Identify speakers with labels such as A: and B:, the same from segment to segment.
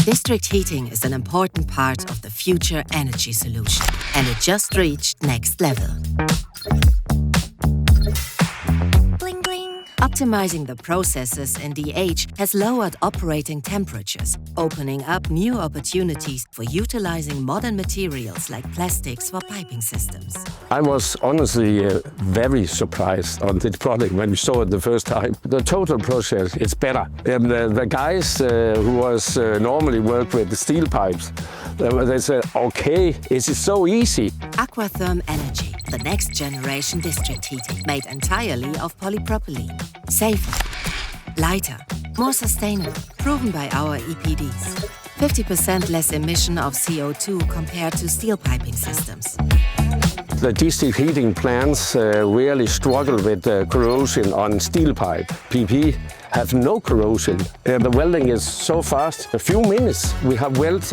A: District heating is an important part of the future energy solution, and it just reached next level. Bling bling. Optimizing the processes in DH has lowered operating temperatures, opening up new opportunities for utilizing modern materials like plastics for piping systems.
B: I was honestly very surprised on this product when we saw it the first time. The total process is better. And the guys who was normally work with the steel pipes, they said, okay, is it so easy?
A: Aquatherm Energy, the next generation district heating, made entirely of polypropylene. Safer, lighter, more sustainable, proven by our EPDs. 50% less emission of CO2 compared to steel piping systems.
B: The district heating plants really struggle with corrosion on steel pipe. PP have no corrosion. The welding is so fast. A few minutes we have welded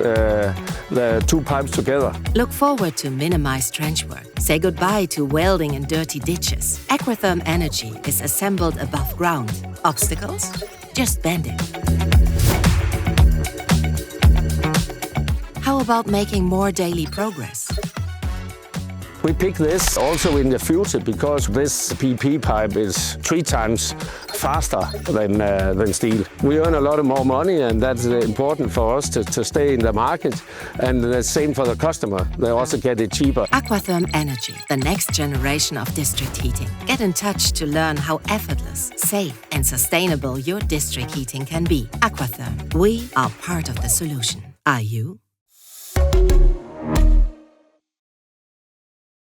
B: the two pipes together.
A: Look forward to minimized trench work. Say goodbye to welding in dirty ditches. Aquatherm Energy is assembled above ground. Obstacles? Just bend it. How about making more daily progress?
B: We pick this also in the future because this PP pipe is 3 times faster than steel. We earn a lot of more money, and that's important for us to stay in the market, and the same for the customer. They also get it cheaper.
A: Aquatherm Energy, the next generation of district heating. Get in touch to learn how effortless, safe and sustainable your district heating can be. Aquatherm, we are part of the solution. Are you?